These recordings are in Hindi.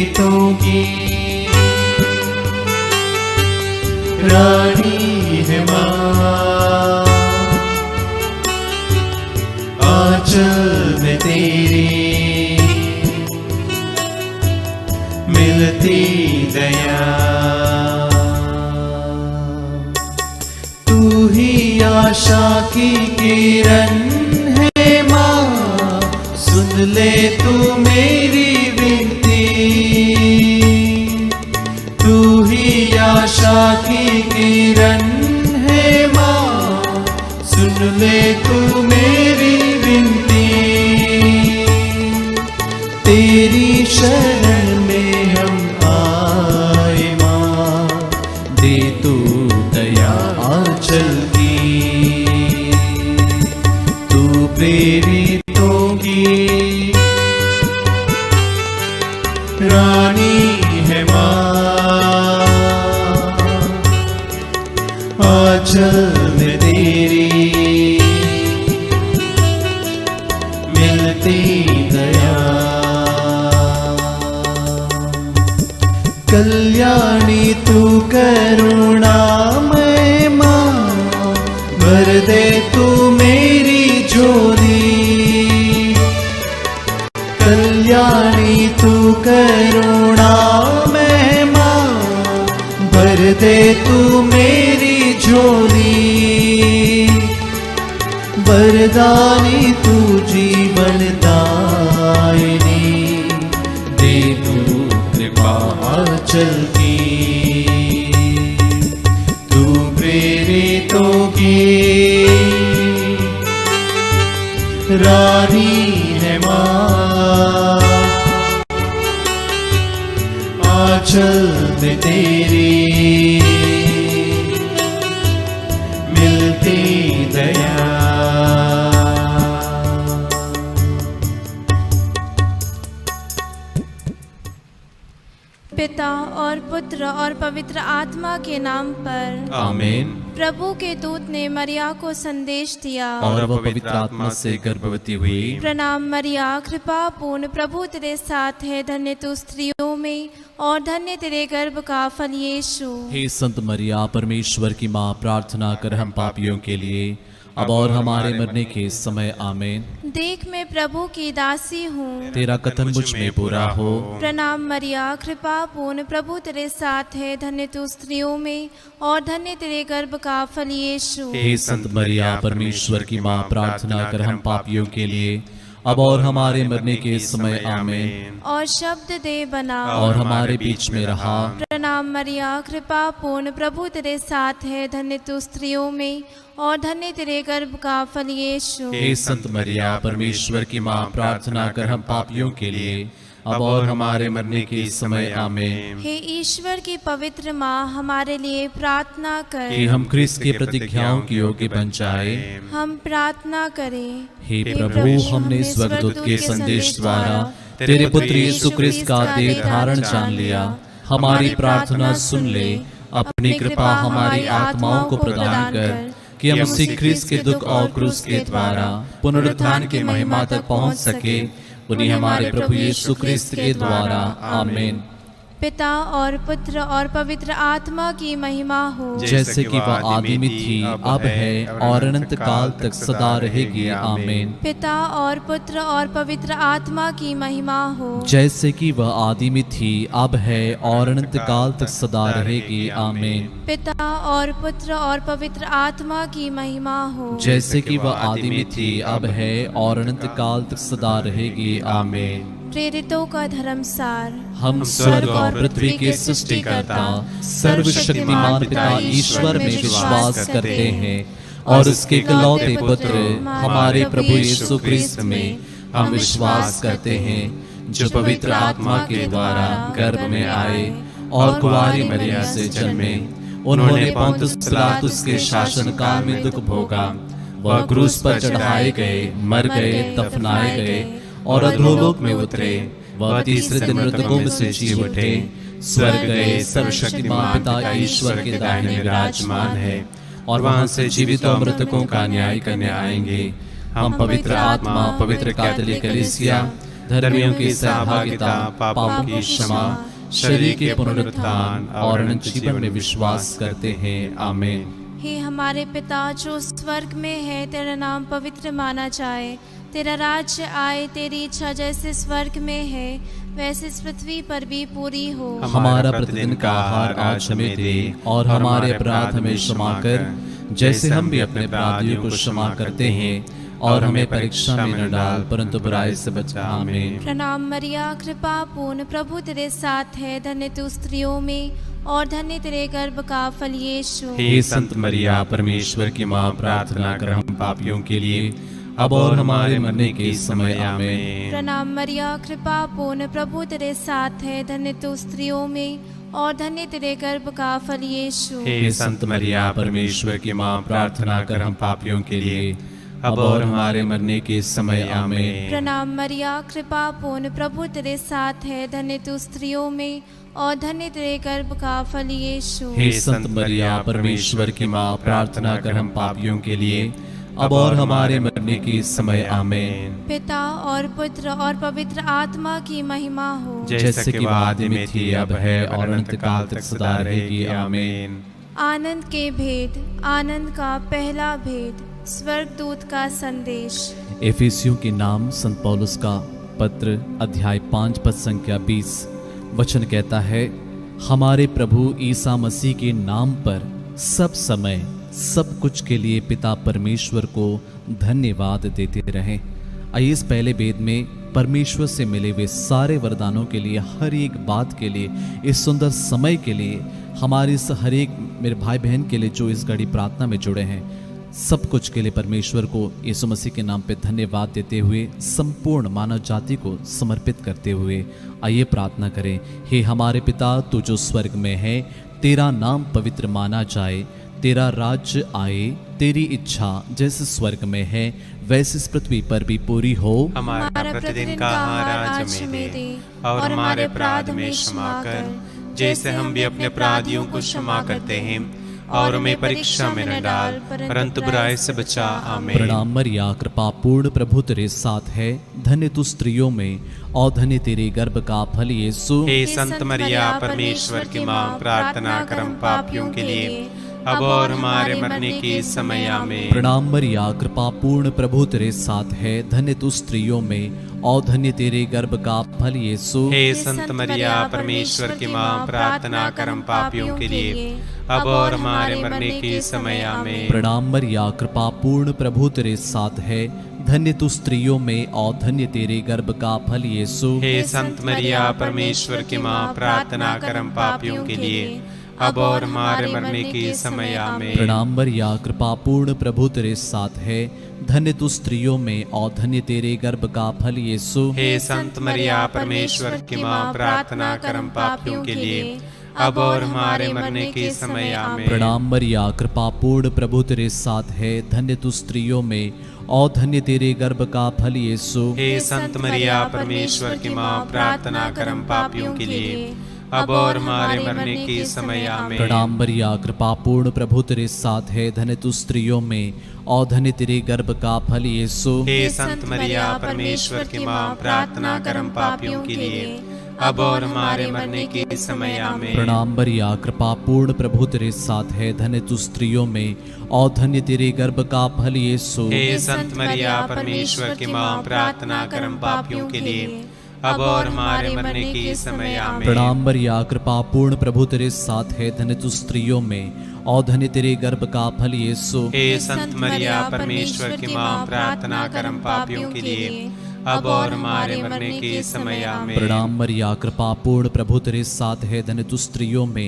प्रेरितों की रानी है माँ, आंचल में तेरे मिलती दया। तू ही आशा की किरण है माँ, सुन ले तू मेरी विनती। तू ही आशा की किरण है माँ, सुन ले तू मेरी विनती। तेरी शरण में हम आए माँ, दे तू दया आंचल की। तू प्रेरितों की रानी है माँ, आंचल में तेरी मिलती दया। कल्याणी तू करुणामय माँ, भर दे तू मेरी झोली। कल्याणी तू करुणामय माँ, भर दे तू मेरी झोली। वरदानी तू जीवन दायिनी, दे तू कृपा आंचल की। तू प्रेरितों की रानी है माँ, आंचल में तेरी मिलती दया। पिता और पुत्र और पवित्र आत्मा के नाम पर आमीन। प्रभु के दूत ने मरिया को संदेश दिया और वह पवित्र आत्मा से गर्भवती हुई। प्रणाम मरिया, कृपा पूर्ण, प्रभु तेरे साथ है, धन्य तू स्त्रियों में और धन्य तेरे गर्भ का फल यीशु। हे संत मरिया, परमेश्वर की माँ, प्रार्थना कर हम पापियों के लिए अब और हमारे मरने के समय आमीन। देख मैं प्रभु की दासी हूँ, तेरा कथन मुझ में पूरा हो। प्रणाम मरिया, कृपा पूर्ण, प्रभु तेरे साथ है, धन्य तू स्त्रियों में और धन्य तेरे गर्भ का फल यीशु। हे संत मरिया, परमेश्वर की माँ, प्रार्थना कर हम पापियों के लिए अब और हमारे मरने के समय आमीन। और शब्द दे बना और हमारे बीच में रहा। प्रणाम मरिया, कृपा पूर्ण, प्रभु तेरे साथ है, धन्य तू स्त्रियों में और धन्य तेरे गर्भ का फल यीशु। हे संत मरिया, परमेश्वर की माँ, प्रार्थना कर हम पापियों के लिए अब और हमारे मरने के समय आमीन। हे ईश्वर की पवित्र माँ, हमारे लिए प्रार्थना कर कि हम क्रिस्त की प्रतिज्ञाओं की योग्य बन जाए। हम प्रार्थना करें। हे प्रभु, हमने स्वर्गदूत के संदेश द्वारा तेरे पुत्र यीशु क्रिस्त का देह धारण जान लिया। हमारी प्रार्थना सुन ले, अपनी कृपा हमारी आत्माओं को प्रदान कर कि हम उसी क्रिस्त के दुख और क्रूस के द्वारा पुनरुत्थान की महिमा तक पहुंच सके। उन्हीं हमारे प्रभु यीशु क्रिस्त के द्वारा आमीन। पिता और पुत्र और पवित्र आत्मा की महिमा हो, जैसे कि वह आदि में थी, अब है और अनंत काल तक सदा रहेगी आमीन। पिता और पुत्र और पवित्र आत्मा की महिमा हो, जैसे कि वह आदि में थी, अब है और अनंत काल तक सदा रहेगी आमीन। पिता और पुत्र और पवित्र आत्मा की महिमा हो, जैसे कि वह आदि में थी, अब है और अनंत काल तक सदा रहेगी आमीन। प्रेरितों का धर्मसार। हम स्वर्ग और पृथ्वी के सृष्टिकर्ता सर्वशक्तिमान पिता ईश्वर में विश्वास करते हैं और उसके इकलौते पुत्र हमारे प्रभु यीशु क्रिस्त में हम विश्वास करते हैं, जो पवित्र आत्मा के द्वारा गर्भ में आए और कुंवारी मरिया से जन्मे। उन्होंने पोंतुस पिलातुस के शासन काल में दुख भोगा, वह क्रूस पर चढ़ाए गए, मर गए, दफनाए गए और अधोलोक में उतरे। वह तीसरे दिन मृतकों में से जी उठे, स्वर्ग गए, सर्वशक्तिमान पिता ईश्वर के दाहिने विराजमान है और वहां से जीवित और मृतकों का न्याय करने आएंगे। हम पवित्र आत्मा, पवित्र कैथोलिक कलीसिया, धर्मियों की सहभागिता, पापों की क्षमा, शरीर के पुनरुत्थान और अनंत जीवन में विश्वास करते हैं। आमीन। हे हमारे पिता जो स्वर्ग में है, तेरा नाम पवित्र माना जाए, तेरा राज्य आए, तेरी इच्छा जैसे स्वर्ग में है वैसे इस पृथ्वी पर भी पूरी हो। हमारा प्रतिदिन का आहार आज हमें दे, और हमारे अपराध हमें क्षमा कर, जैसे हम भी अपने अपराधियों को क्षमा करते हैं, और हमें परीक्षा में न डाल, परंतु बुराई से बचा। आमीन। प्रणाम मरिया, कृपा पूर्ण, प्रभु तेरे साथ है, धन्य तू स्त्रियों में और धन्य तेरे गर्भ का फल यीशु। हे संत मरिया, परमेश्वर की माँ, प्रार्थना कर हम पापियों के लिए, अब और हमारे मरने के समय। आमीन। प्रणाम मरिया, कृपा पूर्ण, प्रभु तेरे साथ है, धन्य तू स्त्रियों में और धन्य तेरे गर्भ का फल यीशु। हे संत मरिया, परमेश्वर की माँ, प्रार्थना कर हम पापियों के लिए, अब और हमारे मरने के समय। आमीन। प्रणाम मरिया, कृपा पूर्ण, प्रभु तेरे साथ है, धन्य तू स्त्रियों में और धन्य तेरे गर्भ का फल यीशु। हे संत मरिया, परमेश्वर की माँ, प्रार्थना कर हम पापियों के लिए, अब और हमारे मरने के समय। आमीन। पिता और पुत्र और पवित्र आत्मा की महिमा हो, जैसे कि आदि में थी, अब है और अनंत काल तक सदा रहेगी। आमीन। आनंद के भेद। आनंद का पहला भेद, स्वर्गदूत का संदेश। एफेसियों के नाम संत पौलुस का पत्र, अध्याय 5 पद संख्या 20। वचन कहता है, हमारे प्रभु ईसा मसीह के नाम पर सब समय सब कुछ के लिए पिता परमेश्वर को धन्यवाद देते रहें। आइए इस पहले भेद में परमेश्वर से मिले हुए सारे वरदानों के लिए, हर एक बात के लिए, इस सुंदर समय के लिए, हमारे इस हर एक मेरे भाई बहन के लिए जो इस घड़ी प्रार्थना में जुड़े हैं, सब कुछ के लिए परमेश्वर को यीशु मसीह के नाम पे धन्यवाद देते हुए संपूर्ण मानव जाति को समर्पित करते हुए आइए प्रार्थना करें। हे हमारे पिता, तू जो स्वर्ग में है, तेरा नाम पवित्र माना जाए, तेरा राज्य आए, तेरी इच्छा जैसे स्वर्ग में है वैसे इस पृथ्वी पर भी पूरी हो। हमारा प्रतिदिन का आहार आज हमें दे, और हमारे अपराध में क्षमा कर, जैसे हम भी अपने अपराधियों को क्षमा करते हैं, और हमें परीक्षा में न डाल, परंतु बुराई से बचा। आमीन। प्रणाम मरिया, कृपा पूर्ण, प्रभु तेरे साथ है, धन्य तू स्त्रियों में और धन्य तेरे गर्भ का फल यीशु। हे संत मरिया, परमेश्वर की माँ, प्रार्थना कर हम पापियों के लिए, अब और हमारे मरने के समय। आमीन। प्रणाम मरिया, कृपा पूर्ण, प्रभु तेरे साथ है, धन्य तू स्त्रियों में और धन्य तेरे गर्भ का फल यीशु। हे संत मरिया, परमेश्वर की माँ, प्रार्थना कर हम पापियों के लिए, अब और हमारे मरने के समय। आमीन। प्रणाम मरिया, कृपा पूर्ण, प्रभु तेरे साथ है, धन्य तू स्त्रियों में और धन्य तेरे गर्भ का फल यीशु। हे संत मरिया, परमेश्वर की माँ, प्रार्थना कर हम पापियों के लिए, अब और हमारे मरने के समय। आमीन। प्रणाम मरिया, कृपा पूर्ण, प्रभु तेरे साथ है, धन्य तू स्त्रियों में और धन्य तेरे गर्भ का फल यीशु। हे संत मरिया, परमेश्वर की माँ, प्रार्थना कर हम पापियों के लिए, अब और हमारे मरने के समय। आमीन। प्रणाम मरिया, कृपा पूर्ण, प्रभु तेरे साथ है, धन्य तू स्त्रियों में और धन्य तेरे गर्भ का फल यीशु। हे संत मरिया, परमेश्वर की माँ, प्रार्थना कर हम पापियों के लिए, अब और हमारे मरने के समय। आमीन। प्रणाम मरिया, कृपा पूर्ण, प्रभु तेरे साथ है, धन्य तू स्त्रियों में और धन्य तेरे गर्भ का फल यीशु। हे संत मरिया, परमेश्वर की माँ, प्रार्थना कर हम पापियों के लिए, अब और हमारे मरने के समय। आमीन। प्रणाम मरिया, कृपा पूर्ण, प्रभु तेरे साथ है, धन्य तू स्त्रियों में और धन्य तेरे गर्भ का फल यीशु। हे संत मरिया, परमेश्वर की माँ, प्रार्थना कर हम पापियों के लिए, अब और हमारे मरने के समय। आमीन। प्रणाम मरिया, कृपा पूर्ण, प्रभु तेरे साथ है, धन्य तू स्त्रियों में और धन्य तेरे गर्भ का फल यीशु। हे संत मरिया, परमेश्वर की माँ, प्रार्थना कर हम पापियों के लिए, अब और हमारे मरने के समय। आमीन। प्रणाम मरिया, कृपा पूर्ण, प्रभु तेरे साथ है, धन्य तू स्त्रियों में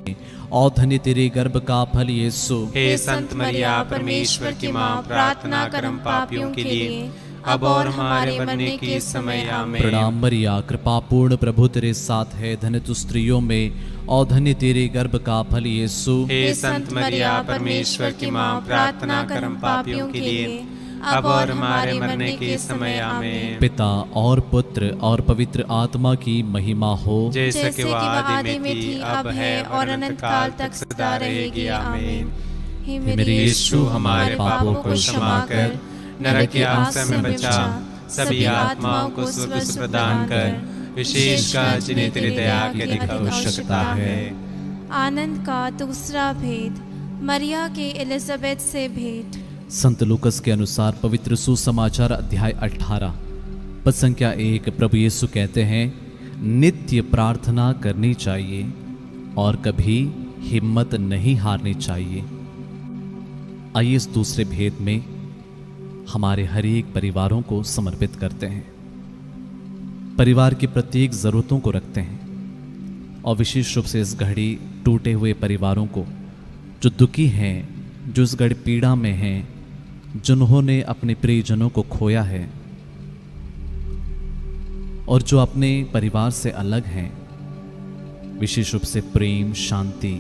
और धन्य तेरे गर्भ का फल यीशु। हे संत मरिया, परमेश्वर की माँ, प्रार्थना कर हम पापियों के लिए, अब और हमारे मरने के समय। आमीन। प्रणाम मरिया, कृपा पूर्ण, प्रभु तेरे साथ है, धन्य तू स्त्रियों में और धन्य तेरे गर्भ का फल यीशु। हे संत मरिया, परमेश्वर की माँ, प्रार्थना कर हम पापियों के लिए, अब और हमारे मरने के समय। आमीन। पिता और पुत्र और पवित्र आत्मा की महिमा हो, जैसे कि वो आदि में थी, अब है और अनंत काल तक सदा रहेगी। आमीन। हे मेरे यीशु, हमारे पापों को क्षमा कर, नरक की आग से हमें बचा, सभी आत्माओं को स्वर्ग से प्रदान कर, विशेषकर जिन्हें तेरी दया की अधिक आवश्यकता है। आनंद का दूसरा भेद, मरिया के एलिजाबेथ से भेंट। संत लूकस के अनुसार पवित्र सुसमाचार अध्याय 18 पद संख्या 1, प्रभु यीशु कहते हैं, नित्य प्रार्थना करनी चाहिए और कभी हिम्मत नहीं हारनी चाहिए। आइए इस दूसरे भेद में हमारे हर एक परिवारों को समर्पित करते हैं, परिवार की प्रत्येक जरूरतों को रखते हैं और विशेष रूप से इस घड़ी टूटे हुए परिवारों को, जो दुखी हैं, जो इस घड़ी पीड़ा में हैं, जिन्होंने अपने प्रियजनों को खोया है और जो अपने परिवार से अलग हैं, विशेष रूप से प्रेम, शांति,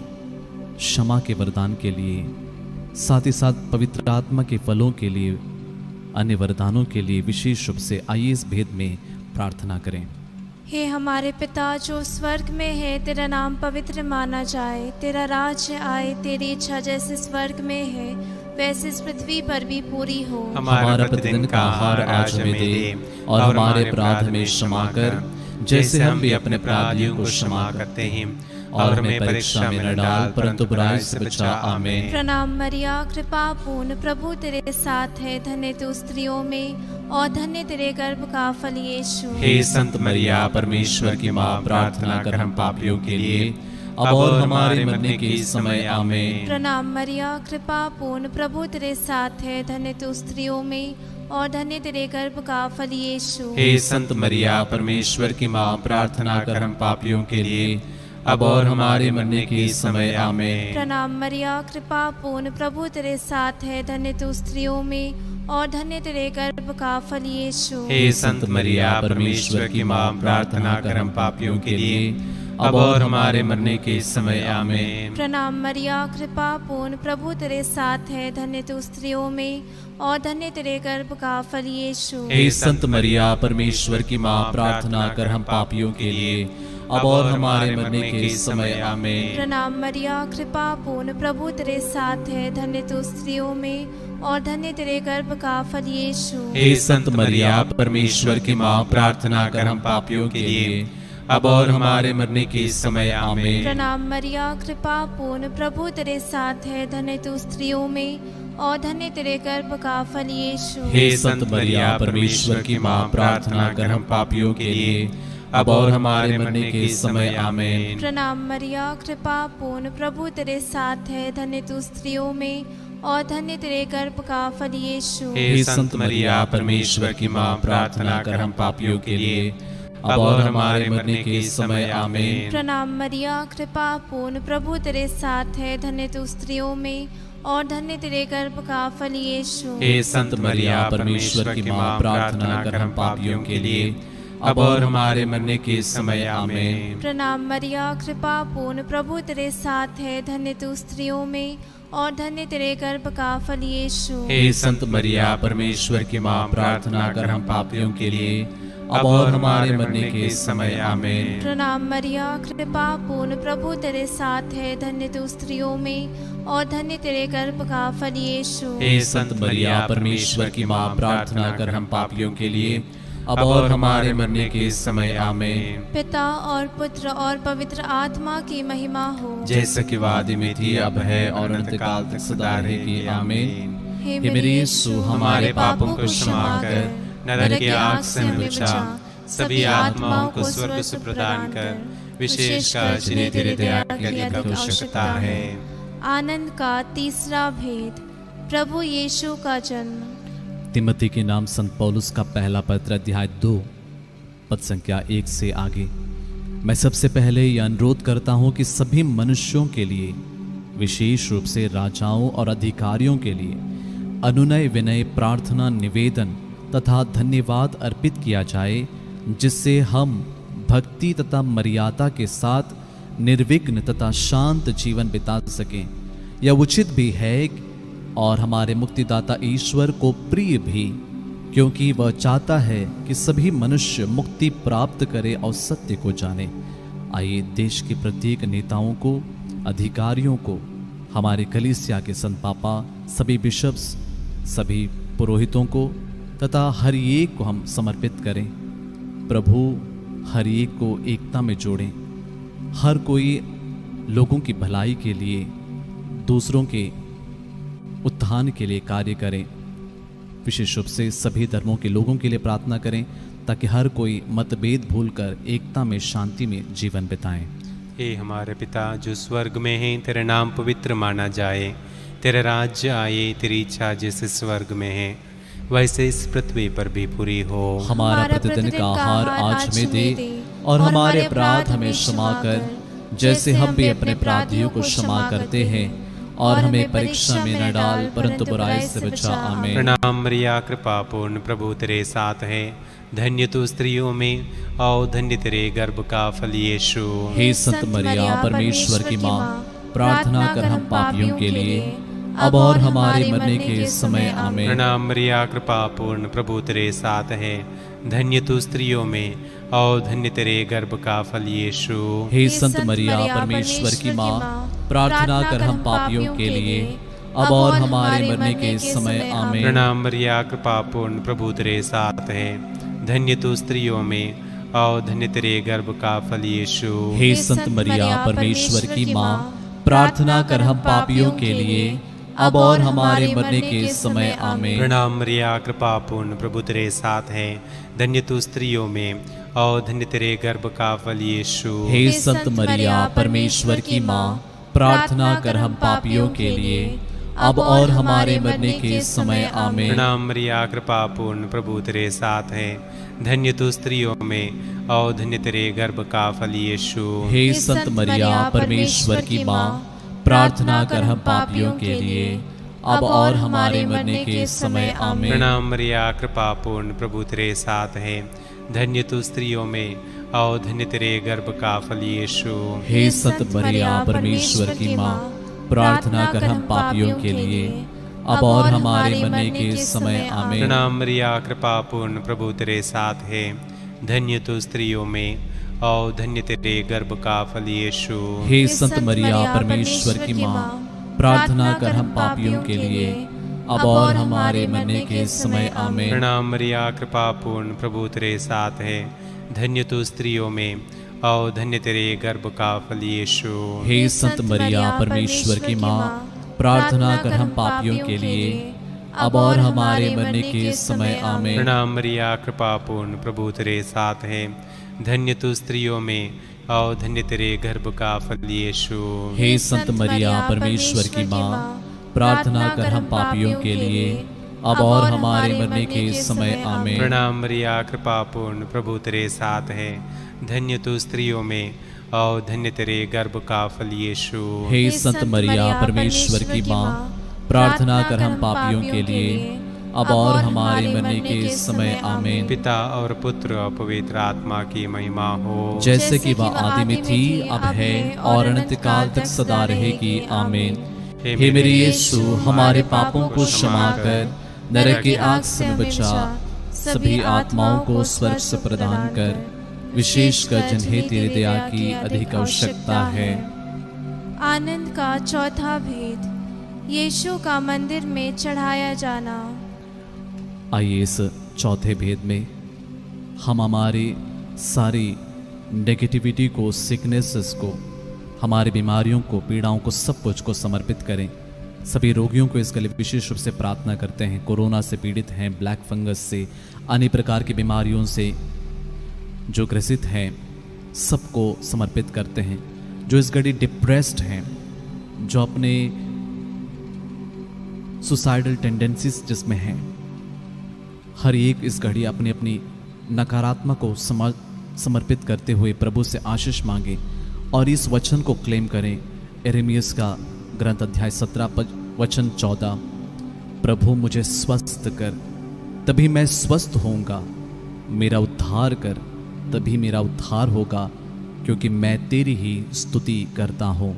क्षमा के वरदान के लिए, साथ ही साथ पवित्र आत्मा के फलों के लिए, अन्य वरदानों के लिए विशेष रूप से आइए इस भेद में प्रार्थना करें। हे हमारे पिता जो स्वर्ग में है, तेरा नाम पवित्र माना जाए, तेरा राज्य आए, तेरी इच्छा जैसे स्वर्ग में है वैसे इस पृथ्वी पर भी पूरी हो। हमारा प्रतिदिन का आहार आज हमें दे और हमारे अपराध में क्षमा कर, जैसे हम भी अपने अपराधियों को क्षमा करते हैं, और हमें परीक्षा में न डाल परंतु बुराई से बचा। आमीन। प्रणाम मरिया, कृपा पूर्ण, प्रभु तेरे साथ है, धन्य तू स्त्रियों में और धन्य तेरे गर्भ का फल यीशु। हे संत मरिया, परमेश्वर की माँ, प्रार्थना कर हम पापियों के लिए अब और हमारे मरने के समय। आमीन। प्रणाम मरिया, कृपा पूर्ण, प्रभु तेरे साथ है, धन्य तू स्त्रियों में और धन्य तेरे गर्भ का फल यीशु। हे संत मरिया, परमेश्वर की माँ, प्रार्थना कर हम पापियों के लिए अब और हमारे मरने के समय। आमीन। प्रणाम मरिया, कृपा पूर्ण, प्रभु तेरे साथ है, धन्य तू स्त्रियों में और धन्य तेरे गर्भ का फल यीशु। हे संत मरिया, परमेश्वर की माँ, प्रार्थना कर हम पापियों के लिए अब और हमारे मरने के समय। आमीन। प्रणाम मरिया, कृपा पूर्ण, प्रभु तेरे साथ है, धन्य तू स्त्रियों में और धन्य तेरे गर्भ का फल यीशु। हे संत मरिया, परमेश्वर की माँ, प्रार्थना कर हम पापियों के लिए अब और हमारे मरने के समय। आमीन। प्रणाम मरिया, कृपा पूर्ण, प्रभु तेरे साथ है, धन्य तू स्त्रियों में और धन्य तेरे गर्भ का फल यीशु। हे संत मरिया, परमेश्वर की माँ, प्रार्थना कर हम पापियों के लिए अब और हमारे मरने के समय। आमीन। प्रणाम मरिया, कृपा पूर्ण, प्रभु तेरे साथ है, धन्य तू स्त्रियों में और धन्य तेरे गर्भ का फल यीशु। हे संत मरिया, परमेश्वर की माँ, प्रार्थना कर हम पापियों के लिए अब और हमारे मरने के समय। आमीन। प्रणाम मरिया, कृपा पूर्ण, प्रभु तेरे साथ है, धन्य तू स्त्रियों में और धन्य तेरे गर्भ का फल यीशु। हे संत मरिया, परमेश्वर की माँ, प्रार्थना कर हम पापियों के लिए अब और हमारे मरने के समय। आमीन। प्रणाम मरिया, कृपा पूर्ण, प्रभु तेरे साथ है, धन्य तू स्त्रियों में और धन्य तेरे गर्भ का फल यीशु। हे संत मरिया, परमेश्वर की माँ, प्रार्थना कर हम पापियों के लिए अब और हमारे मरने के समय। आमीन। प्रणाम मरिया, कृपा पूर्ण, प्रभु तेरे साथ है, धन्य तू स्त्रियों में और धन्य तेरे गर्भ का फल यीशु। हे संत मरिया, परमेश्वर की माँ, प्रार्थना कर हम पापियों के लिए अब और हमारे मरने के समय। आमीन। प्रणाम मरिया, कृपा पूर्ण, प्रभु तेरे साथ है, धन्य तू स्त्रियों में और धन्य तेरे गर्भ का फल यीशु। हे संत मरिया, परमेश्वर की माँ, प्रार्थना कर हम पापियों के लिए अब और हमारे मरने के समय। आमीन। पिता और पुत्र और पवित्र आत्मा की महिमा हो, जैसे कि वादी में थी, अब है और अनंतकाल तक सदा रहेगी। आमीन। हे मेरे यीशु, हमारे पापों को क्षमा कर, नरक की आग से हमें बचा, सभी आत्माओं को स्वर्ग से प्रदान कर, विशेषकर जिन्हें तेरे दया की अधिक आवश्यकता है। आनंद का तीसरा भेद, प्रभु यीशु का जन्म। तिमोथी के नाम संत पौलुस का पहला पत्र अध्याय 2 पद संख्या 1 से आगे। मैं सबसे पहले यह अनुरोध करता हूं कि सभी मनुष्यों के लिए, विशेष रूप से राजाओं और अधिकारियों के लिए अनुनय, विनय, प्रार्थना, निवेदन तथा धन्यवाद अर्पित किया जाए, जिससे हम भक्ति तथा मर्यादा के साथ निर्विघ्न तथा शांत जीवन बिता सकें। यह उचित भी है और हमारे मुक्तिदाता ईश्वर को प्रिय भी, क्योंकि वह चाहता है कि सभी मनुष्य मुक्ति प्राप्त करें और सत्य को जाने। आइए देश के प्रत्येक नेताओं को, अधिकारियों को, हमारे कलीसिया के संत पापा, सभी बिशप्स, सभी पुरोहितों को, तथा हर एक को हम समर्पित करें। प्रभु हर एक को एकता में जोड़ें, हर कोई लोगों की भलाई के लिए, दूसरों के उत्थान के लिए कार्य करें। विशेष रूप से सभी धर्मों के लोगों के लिए प्रार्थना करें ताकि हर कोई मतभेद भूलकर एकता में, शांति में जीवन बिताएं। हे हमारे पिता जो स्वर्ग में है, तेरा नाम पवित्र माना जाए, तेरा राज्य आए, तेरी इच्छा जैसे स्वर्ग में है वैसे इस पृथ्वी पर भी पूरी हो। हमारा प्रतिदिन का आहार आज हमें दे और हमारे अपराध हमें क्षमा कर जैसे हम भी अपने अपराधियों को क्षमा करते हैं, और हमें परीक्षा में न डाल परंतु बुराई से बचा। आमीन। प्रणाम मरिया, कृपा पूर्ण प्रभु तेरे साथ है, धन्य तू स्त्रियों में और धन्य तेरे गर्भ का फल यीशु। हे संत मरिया परमेश्वर की माँ, प्रार्थना कर हम पापियों के लिए अब और हमारे मरने के समय। आमीन। प्रणाम मरिया, कृपा पूर्ण प्रभु तेरे साथ है, धन्य तू स्त्रियों में और धन्य तेरे गर्भ का फल यीशु। हे संत मरिया परमेश्वर की माँ, प्रार्थना कर हम पापियों के लिए अब और हमारे मरने के समय। आमीन। प्रणाम मरिया, कृपा पूर्ण प्रभु तेरे साथ है, धन्य तू स्त्रियों में और धन्य तेरे गर्भ का फल यीशु। हे संत मरिया परमेश्वर की माँ, प्रार्थना कर हम पापियों के लिए अब और हमारे मरने के समय। आमीन। प्रणाम मरिया, कृपा पूर्ण प्रभु तेरे साथ है, धन्य तू स्त्रियों में और धन्य तेरे गर्भ का फल यीशु। हे संत मरिया परमेश्वर की माँ, प्रार्थना कर हम पापियों के लिए अब और हमारे मरने के समय। आमीन। प्रणाम मरिया, कृपा पूर्ण प्रभु तेरे साथ है, धन्य तू स्त्रियों में और धन्य तेरे गर्भ का फल यीशु। हे संत मरिया परमेश्वर की माँ, प्रार्थना कर हम पापियों के लिए अब और हमारे मरने के समय। आमीन। प्रणाम मरिया, कृपा पूर्ण प्रभु तेरे साथ है, धन्य तू स्त्रियों में और धन्य तेरे गर्भ का फल यीशु। हे संत मरिया परमेश्वर की माँ, प्रार्थना कर हम पापियों के लिए अब और हमारे मरने के समय। आमीन। प्रणाम मरिया, कृपा पूर्ण प्रभु तेरे साथ है, धन्य तू स्त्रियों में और धन्य तेरे गर्भ का फल यीशु। हे संत मरिया परमेश्वर की माँ, प्रार्थना कर हम पापियों के लिए अब और हमारे मरने के समय। आमीन। प्रणाम मरिया, कृपा पूर्ण प्रभु तेरे साथ है, धन्य तू स्त्रियों में और धन्य तेरे गर्भ का फल यीशु। हे संत मरिया परमेश्वर की माँ, प्रार्थना कर हम पापियों के लिए अब और हमारे मरने के समय। आमीन। प्रणाम मरिया, कृपा पूर्ण प्रभु तेरे साथ है, धन्य तू स्त्रियों में और धन्य तेरे गर्भ का फल यीशु। हे संत मरिया परमेश्वर की माँ, प्रार्थना कर हम पापियों के लिए अब और हमारे मरने के समय। आमीन। प्रणाम मरिया, कृपा पूर्ण प्रभु तेरे साथ है, धन्य तू स्त्रियों में और धन्य तेरे गर्भ का फल यीशु। हे संत मरिया परमेश्वर की माँ, प्रार्थना कर हम पापियों के लिए अब और हमारे मरने के समय। आमीन। पिता और पुत्र और पवित्र आत्मा की महिमा हो, जैसे कि वह आदि में थी, अब है और अनंत काल तक सदा रहेगी। आमीन। हे मेरे यीशु, हमारे पापों को क्षमा कर, नरक की आग से बचा, सभी आत्माओं को स्वर्ग से प्रदान कर, विशेषकर जिन्हें तेरी दया की अधिक आवश्यकता है। आनंद का चौथा भेद, यीशु का मंदिर में चढ़ाया जाना। आइए इस चौथे भेद में हम हमारी सारी नेगेटिविटी को, सिकनेसेस को, हमारी बीमारियों को, पीड़ाओं को, सब कुछ को समर्पित करें। सभी रोगियों को इसके लिए विशेष रूप से प्रार्थना करते हैं। कोरोना से पीड़ित हैं, ब्लैक फंगस से, अन्य प्रकार की बीमारियों से जो ग्रसित हैं, सबको समर्पित करते हैं। जो इस घड़ी डिप्रेस्ड हैं, जो अपने सुसाइडल टेंडेंसीज जिसमें हैं, हर एक इस घड़ी अपनी अपनी नकारात्मक को समर्पित करते हुए प्रभु से आशीष मांगे और इस वचन को क्लेम करें। यिर्मयाह का ग्रंथ अध्याय 17 वचन 14, प्रभु मुझे स्वस्थ कर तभी मैं स्वस्थ होऊंगा, मेरा उद्धार कर तभी मेरा उद्धार होगा, क्योंकि मैं तेरी ही स्तुति करता हूँ।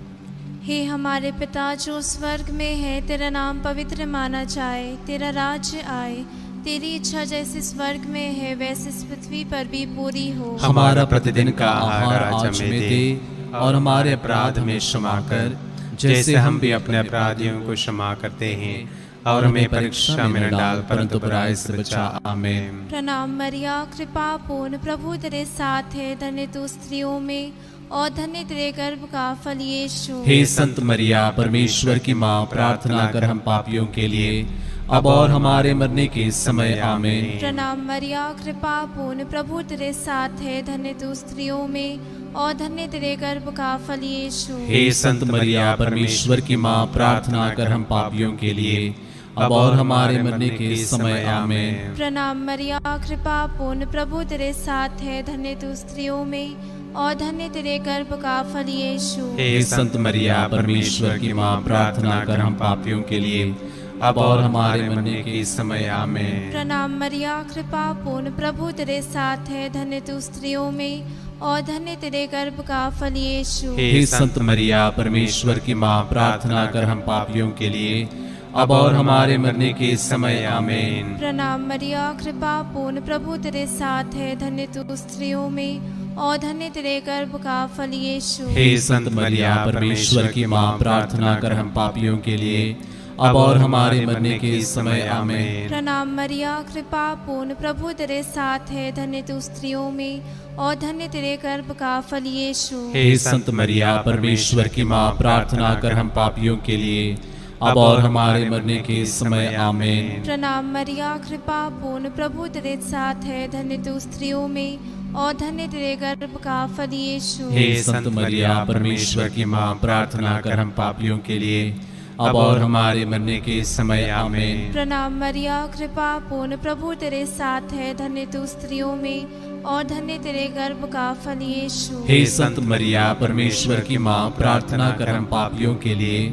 हे हमारे पिता जो स्वर्ग में है, तेरा नाम पवित्र माना जाए, तेरा राज्य आए, तेरी इच्छा जैसे स्वर्ग में है वैसे इस पृथ्वी पर भी पूरी हो। हमारा प्रतिदिन का आहार आज हमें दे और हमारे अपराध में क्षमा कर जैसे हम भी अपने अपराधियों को क्षमा करते हैं, और हमें परीक्षा में न डाल परंतु बुराई से बचा। आमीन। प्रणाम मरिया, कृपा पूर्ण, प्रभु तेरे साथ है, धन्य तू स्त्रियों में और धन्य तेरे गर्भ का फल यीशु। हे संत मरिया, परमेश्वर की माँ, प्रार्थना कर हम पापियों के लिए अब और हमारे मरने के समय। आमीन। प्रणाम मरिया, कृपा पूर्ण, प्रभु तेरे साथ है, धन्य तू स्त्रियों में और धन्य तेरे गर्भ का फल यीशु। हे संत मरिया, परमेश्वर की माँ, प्रार्थना कर हम पापियों के लिए अब और हमारे मरने के समय। आमीन। प्रणाम मरिया, कृपा पूर्ण, प्रभु तेरे साथ है, धन्य तू स्त्रियों में और धन्य तेरे गर्भ का फल यीशु। हे संत मरिया, परमेश्वर की माँ, प्रार्थना कर हम पापियों के लिए अब और हमारे मरने के समय। आमीन। प्रणाम मरिया, कृपा पूर्ण, प्रभु तेरे साथ है, धन्य तू स्त्रियों में और धन्य तेरे गर्भ का फल यीशु। हे संत मरिया, परमेश्वर की माँ, प्रार्थना कर हम पापियों के लिए अब और हमारे मरने के समय। आमीन। प्रणाम मरिया, कृपा पूर्ण, प्रभु तेरे साथ है, धन्य तू स्त्रियों में और धन्य तेरे गर्भ का फल यीशु। हे संत मरिया, परमेश्वर की माँ, प्रार्थना कर हम पापियों के लिए अब और हमारे मरने के समय। आमीन। प्रणाम मरिया, कृपा पूर्ण, प्रभु तेरे साथ है, धन्य तू स्त्रियों में और धन्य तेरे गर्भ का फल यीशु। हे संत मरिया, परमेश्वर की माँ, प्रार्थना कर हम पापियों के लिए अब और हमारे मरने के समय। आमीन। प्रणाम मरिया, कृपा पूर्ण, प्रभु तेरे साथ है, धन्य तू स्त्रियों में और धन्य तेरे गर्भ का फल यीशु। हे संत मरिया, परमेश्वर की माँ, प्रार्थना कर हम पापियों के लिए अब और हमारे मरने के समय। आमीन। प्रणाम मरिया, कृपा पूर्ण, प्रभु तेरे साथ है, धन्य तू स्त्रियों में और धन्य तेरे गर्भ का फल यीशु। हे संत मरिया, परमेश्वर की माँ, प्रार्थना कर हम पापियों के लिए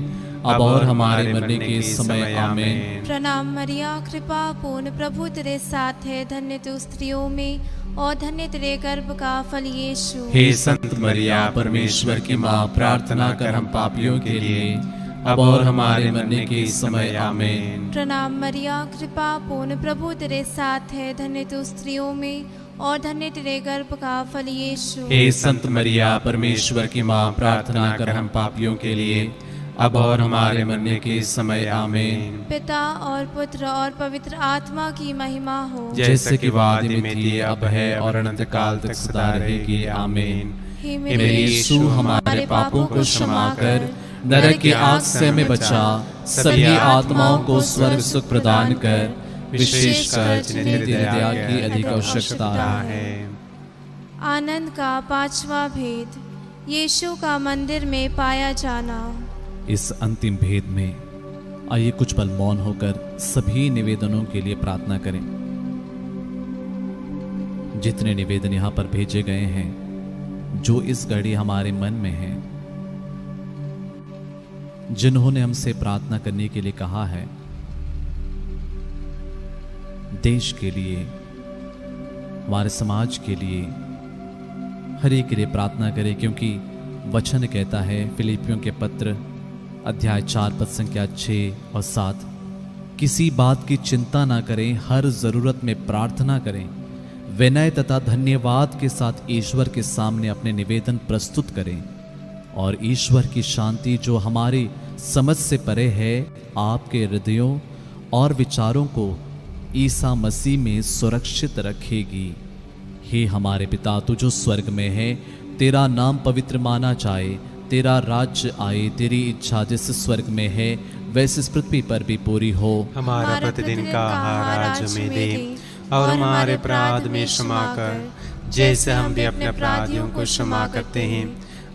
अब और हमारे मरने के समय। आमीन। प्रणाम मरिया, कृपा पूर्ण, प्रभु तेरे साथ है, धन्य तू स्त्रियों में और धन्य तेरे गर्भ का फल यीशु। हे संत मरिया, परमेश्वर की माँ, प्रार्थना कर हम पापियों के लिए अब और हमारे मरने के समय। आमीन। प्रणाम मरिया, कृपा पूर्ण, प्रभु तेरे साथ है, धन्य तू स्त्रियों में और धन्य तेरे गर्भ का फल यीशु। हे संत मरिया, परमेश्वर की माँ, प्रार्थना कर हम पापियों के लिए अब और हमारे मरने के समय। आमीन। पिता और पुत्र और पवित्र आत्मा की महिमा हो, जैसे कि वादी में थी, अब है और अनंत काल तक सदा रहेगी। आमीन। हे मेरे यीशु, हमारे पापों को क्षमा कर नरक की आग से हमें बचा, सभी आत्माओं को स्वर्ग सुख प्रदान कर, विशेषकर जिन्हें तेरी दया की अधिक आवश्यकता है। आनंद का पांचवा भेद, यीशु का मंदिर में पाया जाना। इस अंतिम भेद में आइए कुछ पल मौन होकर सभी निवेदनों के लिए प्रार्थना करें। जितने निवेदन यहाँ पर भेजे गए हैं, जो इस घड़ी हमारे मन में हैं, जिन्होंने हमसे प्रार्थना करने के लिए कहा है, देश के लिए, हमारे समाज के लिए, हर एक के लिए प्रार्थना करें, क्योंकि वचन कहता है फिलिपियों के पत्र अध्याय 4 पद संख्या 6 और 7, किसी बात की चिंता ना करें, हर जरूरत में प्रार्थना करें, विनय तथा धन्यवाद के साथ ईश्वर के सामने अपने निवेदन प्रस्तुत करें, और ईश्वर की शांति जो हमारी समझ से परे है, आपके हृदयों और विचारों को ईसा मसीह में सुरक्षित रखेगी। हे हमारे पिता, तू जो स्वर्ग में है, तेरा नाम पवित्र माना जाए, तेरा राज्य आए, तेरी इच्छा जैसे स्वर्ग में है वैसे इस पृथ्वी पर भी पूरी हो। हमारा प्रतिदिन का आहार आज हमें दे और हमारे अपराध में क्षमा कर, जैसे हम भी अपने अपराधियों को क्षमा करते हैं,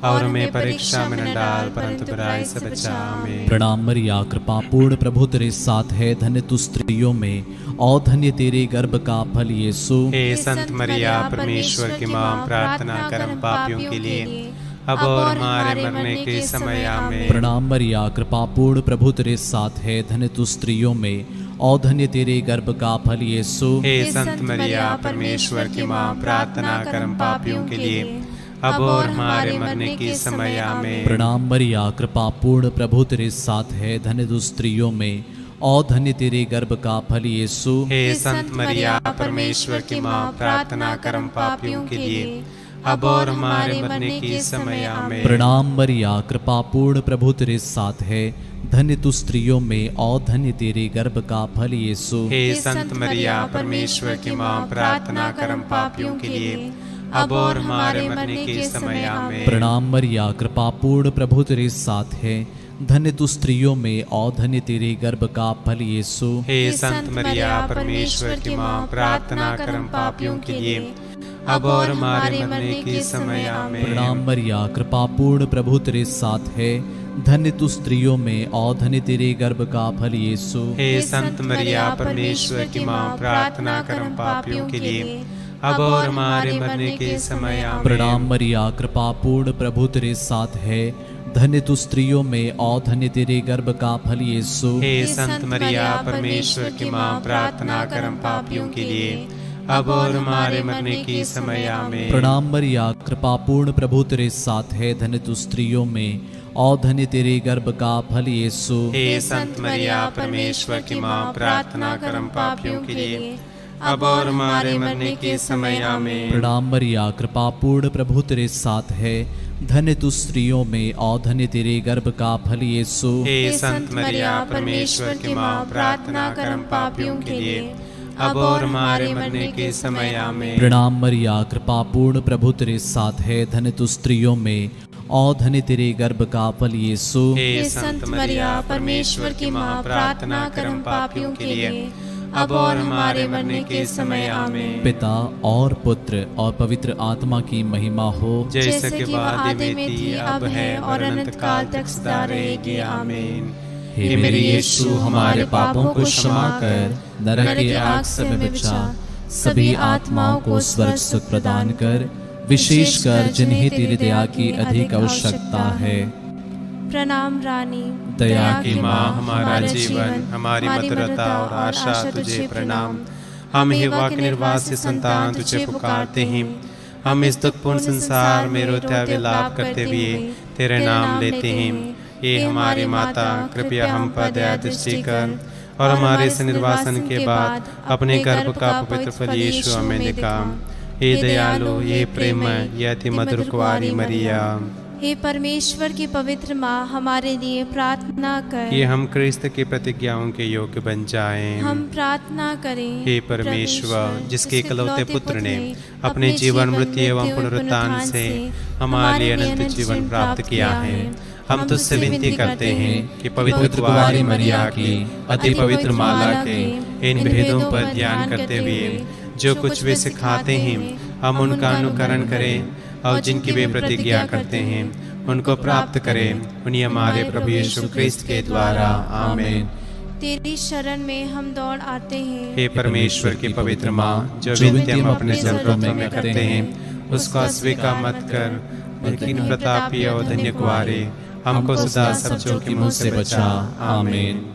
और हमें परीक्षा में न डाल परंतु बुराई से बचा। आमीन। प्रणाम मरिया, कृपा पूर्ण, प्रभु तेरे साथ है, धन्य तू स्त्रियों में और धन्य तेरे गर्भ का फल यीशु। हे संत मरिया, परमेश्वर की माँ, प्रार्थना कर हम पापियों के लिए अब और हमारे मरने के समय। आमीन। प्रणाम मरिया, कृपा पूर्ण, प्रभु तेरे साथ है, धन्य तू स्त्रियों में और धन्य तेरे गर्भ का फल यीशु। हे संत मरिया, परमेश्वर की माँ, प्रार्थना कर हम पापियों के लिए अब और हमारे मरने के समय। आमीन। प्रणाम मरिया, कृपा पूर्ण, प्रभु तेरे साथ है, धन्य तू स्त्रियों में और धन्य तेरे गर्भ का फल यीशु। हे संत मरिया, परमेश्वर की माँ, प्रार्थना कर हम पापियों के लिए अब और हमारे मरने के समय आमीन। प्रणाम मरिया, कृपा पूर्ण, प्रभु तेरे साथ है। धन्य तू स्त्रियों में और धन्य तेरे गर्भ का फल यीशु। हे संत मरिया, परमेश्वर की माँ, प्रार्थना कर हम पापियों के लिए, अब और हमारे मरने के समय आमीन। प्रणाम मरिया, कृपा पूर्ण, प्रभु तेरे साथ है। धन्य तू स्त्रियों में और धन्य तेरे गर्भ का फल यीशु। हे संत मरिया, परमेश्वर की माँ, प्रार्थना कर हम पापियों के लिए, अब और हमारे मरने के समय आमीन। प्रणाम मरिया, कृपा पूर्ण, प्रभु तेरे साथ है। धन्य तू स्त्रियों में और धन्य तेरे गर्भ का फल यीशु। हे संत मरिया, परमेश्वर की माँ, प्रार्थना कर हम पापियों के लिए, अब और हमारे मरने के समय आमीन। प्रणाम मरिया, कृपा पूर्ण, प्रभु तेरे साथ है। धन्य तू स्त्रियों में और धन्य तेरे गर्भ का फल यीशु। हे संत मरिया, परमेश्वर की माँ, प्रार्थना कर हम पापियों के लिए, अब और हमारे मरने के समय आमीन। प्रणाम मरिया, कृपा पूर्ण, प्रभु तेरे साथ है। धन्य तू स्त्रियों में और धन्य तेरे गर्भ का फल यीशु। हे संत मरिया, परमेश्वर की माँ, प्रार्थना कर हम पापियों के लिए, अब और हमारे मरने के समय आमीन। प्रणाम मरिया, कृपा पूर्ण, प्रभु तेरे साथ है। धन्य तू स्त्रियों में और धन्य तेरे गर्भ का फल यीशु। हे संत मरिया, परमेश्वर की माँ, प्रार्थना कर हम पापियों के लिए, अब और हमारे मरने के समय आमीन। प्रणाम मरिया, कृपा पूर्ण, प्रभु तेरे साथ है। धन्य तू स्त्रियों में और धन्य तेरे गर्भ का फल यीशु। हे संत मरिया, परमेश्वर की माँ, प्रार्थना कर हम पापियों के लिए, अब और हमारे मरने के समय आमीन। पिता और पुत्र और पवित्र आत्मा की महिमा हो, जैसे कि आदि में थी, अब है और अनंत काल तक सदा रहेगी आमीन। हे मेरे यीशु, हमारे पापों को क्षमा कर, नरक की आग से हमें बचा, सभी आत्माओं को स्वर्ग सुख प्रदान कर, विशेषकर जिन्हें तेरी दया की अधिक आवश्यकता है। प्रणाम रानी, दया की माँ, हमारा जीवन, हमारी मधुरता और आशा तुझे प्रणाम। हम हेवा के निर्वासी संतान तुझे पुकारते हैं। हम इस दुखपूर्ण संसार में रोते विलाप करते हुए तेरे नाम लेते हैं। ये हमारी माता, कृपया हम पर दया दृष्टि कर और हमारे इस निर्वासन के बाद अपने गर्भ का पवित्र फल यीशु हमें दिखा। हे दयालु, ये प्रेम, ये अति मधुर कुंवारी मरिया, हे परमेश्वर की पवित्र माँ, हमारे लिए प्रार्थना कर। ये हम क्रिस्त की प्रतिज्ञाओं के योग्य बन जाएं। हम प्रार्थना करें। हे परमेश्वर, जिसके इकलौते पुत्र ने अपने जीवन, मृत्यु एवं पुनरुत्थान से हमारे लिए अनंत जीवन प्राप्त किया है, हम तुझसे विनती करते हैं कि पवित्र कुंवारी मरिया की अति पवित्र माला के इन भेदों पर ध्यान करते हुए जो कुछ वे सिखाते हैं, हम उनका अनुकरण करें और जिनकी वे प्रतिज्ञा करते हैं उनको प्राप्त करें, उन्हीं हमारे प्रभु यीशु क्रिस्त के द्वारा। आमीन। तेरी शरण में हम दौड़ आते हैं। हे परमेश्वर की पवित्र माँ, जो विनती हम अपने जरूरतों में करते हैं उसको अस्वीकार मत कर, लेकिन प्रतापी और धन्य कुंवारे हमको सदा सब जोखिमों से बचा। आमीन।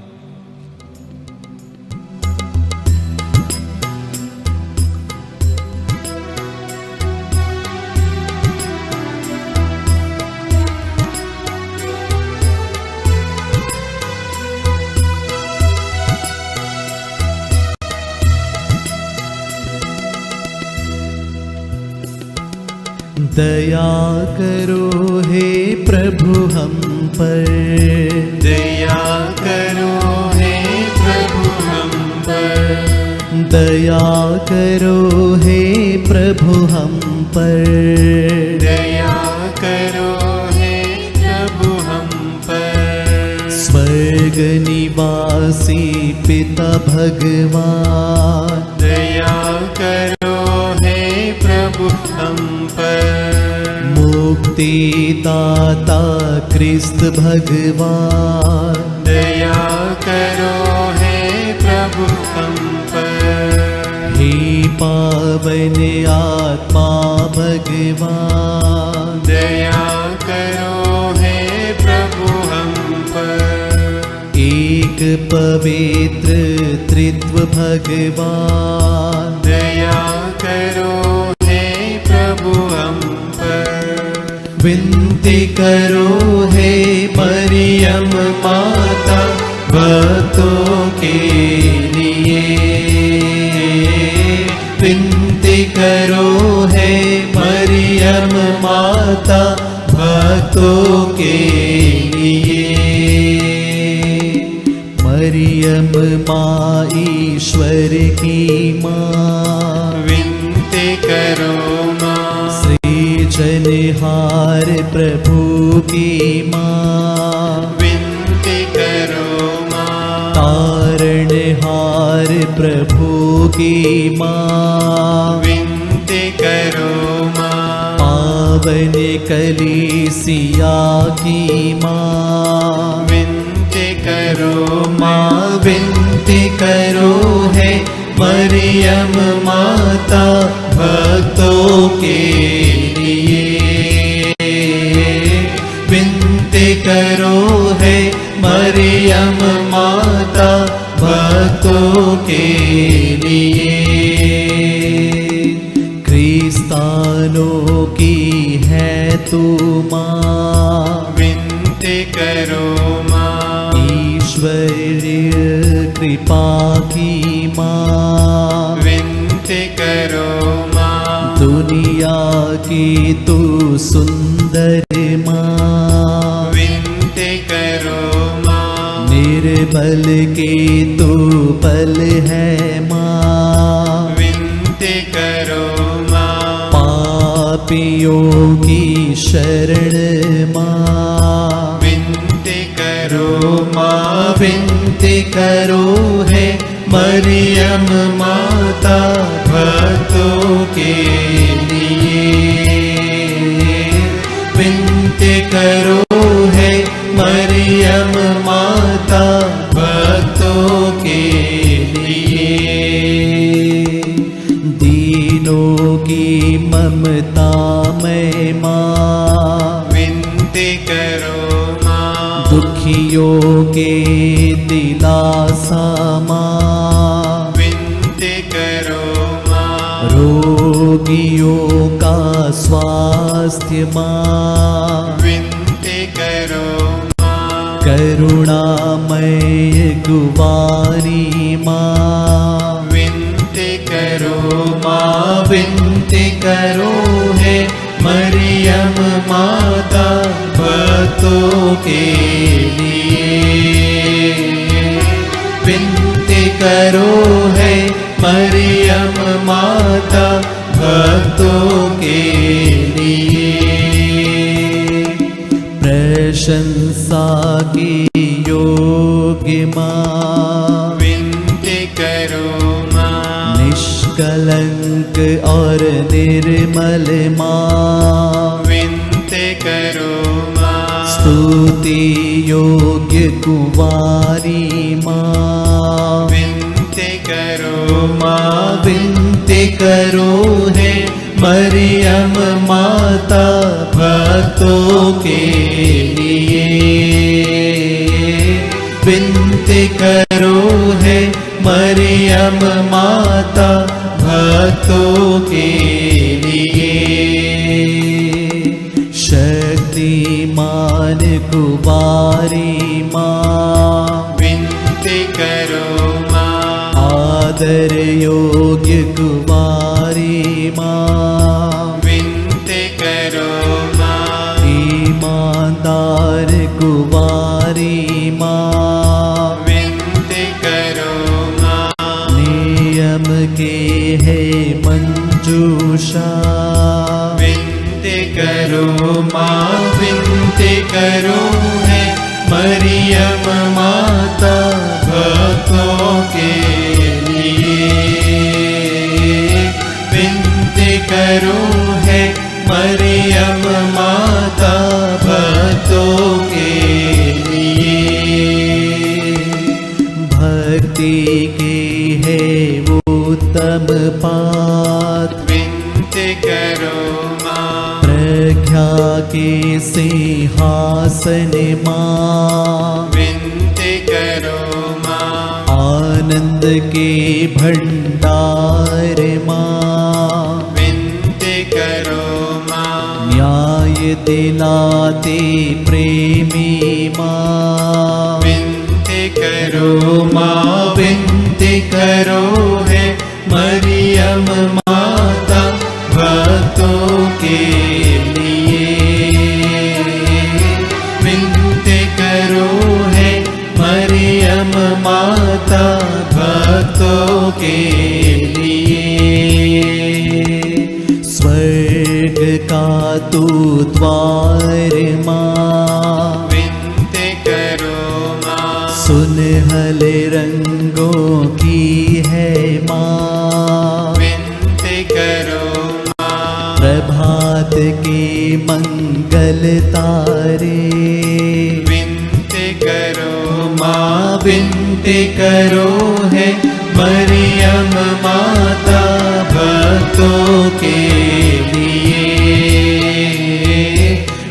दया करो हे प्रभु हम पर, दया करो हे प्रभु हम पर, दया करो हे प्रभु हम पर, दया करो हे प्रभु हम पर। स्वर्ग निवासी पिता भगवान, दया करो हे प्रभु हम पर। मुक्ति दाता क्रिस्त भगवान, दया करो हे प्रभु हम पर। हे पावन आत्मा भगवान, दया करो हे प्रभु हम पर। एक पवित्र त्रित्व भगवान, दया करो हे प्रभु हम पर। विनती करो हे मरियम माता भक्तों के लिए, विनती करो हे मरियम माता भक्तों के लिए। मरियम माँ ईश्वर की माँ, विनती करो माँ। सृजनहार प्रभु की माँ, विनती करो माँ। तारणहार प्रभु की माँ, विनती करो माँ। पावन कलीसिया की माँ, विनती करो माँ विनती करो है मरियम माता भक्तों के लिए। विनती करो है मरियम माता भक्तों के लिए। क्रिस्तानों की है तू माँ, विनती करो माँ। ईश्वरीय कृपा की माँ, विनती करो माँ। दुनिया की तू सुंदर माँ, विनती करो माँ। निर्बल की तू बल है माँ, विनती करो माँ। पापियों की शरण माँ, विनती करो माँ विनती करो है मरियम माता भक्तों के लिए। विनती करो है मरियम माता भक्तों के लिए। दीनों की ममता में माँ, विनती करो माँ। दुखियों के दिलासा माँ, विनती करो माँ। रोगियों का स्वास्थ्य माँ, विनती करो माँ। करुणामय गुवारी माँ, विनती करो माँ विनती करो है मरियम माता भक्तों के लिए। विनती करो है मरियम माता भक्तों के लिए। प्रशंसा की योग्य माँ, विनती करो माँ। निष्कलंक और निर्मल माँ, विनती करो माँ। स्तुति योग्य कुंवारी माँ, विनती करो माँ विनती करो है मरियम माता भक्तों के लिए। विनती करो है मरियम माता भक्तों के लिए। शक्तिमान कुवारी माँ, विनती करो माँ। आदर योग्य कुवारी माँ, विनती करो माँ। ईमानदार कुवारी माँ, विनती करो माँ। नियम के है मंजूषा, विनती करो माँ। विनती करो है मरियम माता भक्तों के लिए। विनती करो है मरियम माता भक्तों के लिए। भक्ति की है वो उत्तम बात, विनती करो माँ। प्रज्ञा के सिंहासन माँ, विनती करो माँ। आनंद के भंडार माँ, विनती करो माँ। न्याय दिलाते प्रेमी माँ, विनती करो माँ विनती करो है मरियम माता भक्तों के लिए। सुनहले रंगों की है माँ, विनती करो माँ। प्रभात के मंगल तारे, विनती करो माँ विनती करो है मरियम माता भक्तों के लिए।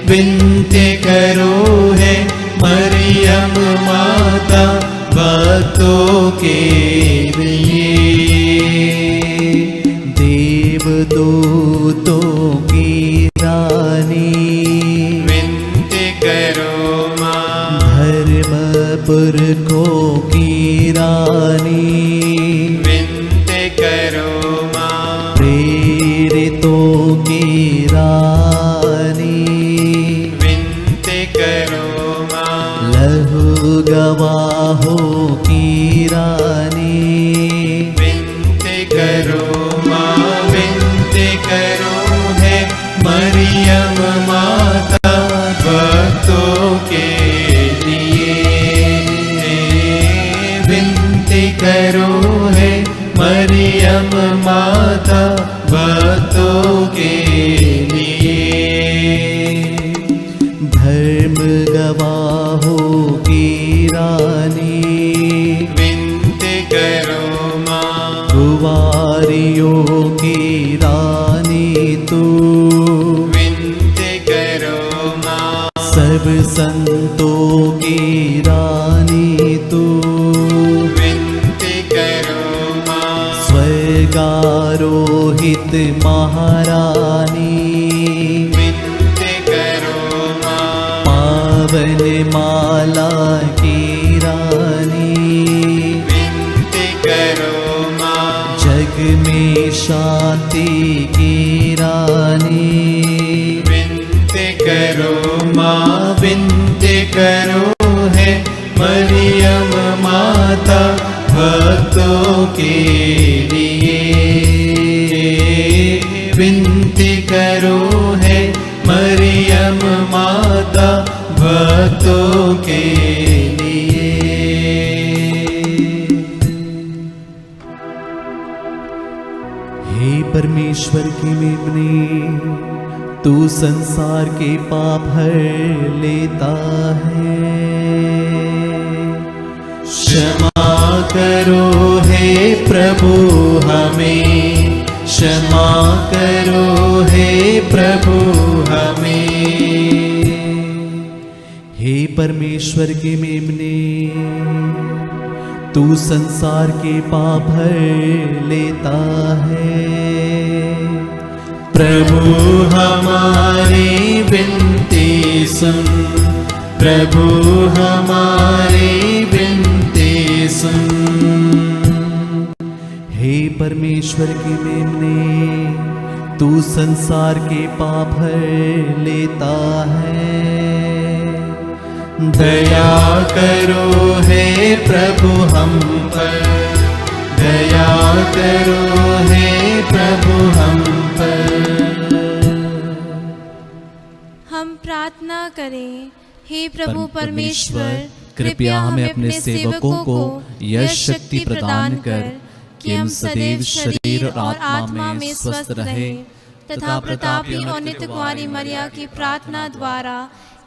विनती करो है मरियम माता भक्तों के लिए। देवदूतों की रानी, विनती करो माँ। धर्म पुरखों की रानी, विनती करो माँ। प्रेरितों की रानी, विनती करो माँ। लहू गवाहों की रानी, विनती करो माँ। विनती करो है मरियम माता भक्तों के लिए। विनती करो है मरियम माता भक्तों के लिए। धर्म गवाहों की रानी, विनती करो माँ। कुंवारियों की रानी तू, विनती करो माँ। सब संतों की रानी तू, विनती करो माँ। स्वर्गारोहित महारानी, विनती करो माँ। पावन माला की रानी, विनती करो माँ। जग में शांति की रानी, विनती करो माँ। विनती करो है मरियम माता भक्तों के लिए। विनती करो है मरियम माता भक्तों के लिए। हे परमेश्वर की मेमने, तू संसार के पाप हर लेता है। क्षमा करो हे प्रभु हमें, क्षमा करो हे प्रभु हमें। हे परमेश्वर के मेमने, तू संसार के पाप हर लेता है। प्रभु हमारी विनती सुन, प्रभु हमारी विनती सुन। हे परमेश्वर की मेमने, तू संसार के पाप हर लेता है। दया करो हे प्रभु हम पर, दया करो हे प्रभु हम पर। हम प्रार्थना करें। हे प्रभु परमेश्वर, कृपया हमें अपने सेवकों को यह शक्ति प्रदान कर कि हम सदैव शरीर और आत्मा में स्वस्थ रहे तथा प्रतापी और नित्य कुमारी मरिया की प्रार्थना द्वारा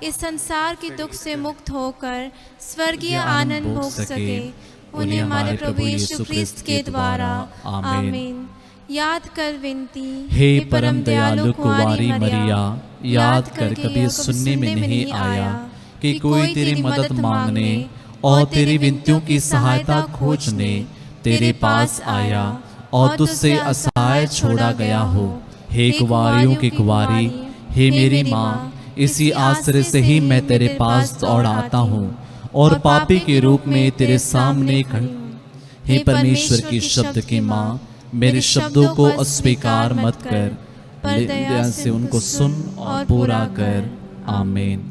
इस संसार के दुख से मुक्त होकर स्वर्गीय आनंद भोग सके। उन्हें हमारे प्रभु यीशु ख्रिस्त के द्वारा आमीन। याद कर विनती। हे परम दयालु कुंवारी मरिया, याद कर कभी सुनने में नहीं आया कि कोई तेरी मदद मांगने और तेरी विनतियों की सहायता खोजने तेरे पास आया और तुझसे असहाय छोड़ा गया हो। हे कुंवारियों की कुंवारी, हे मेरी माँ, इसी आश्रय से ही मैं तेरे पास दौड़ आता हूँ और पापी के रूप में तेरे सामने खड़ी। हे परमेश्वर की शब्द की माँ, मेरे शब्दों को अस्वीकार मत कर, दया से उनको सुन और पूरा कर। आमीन।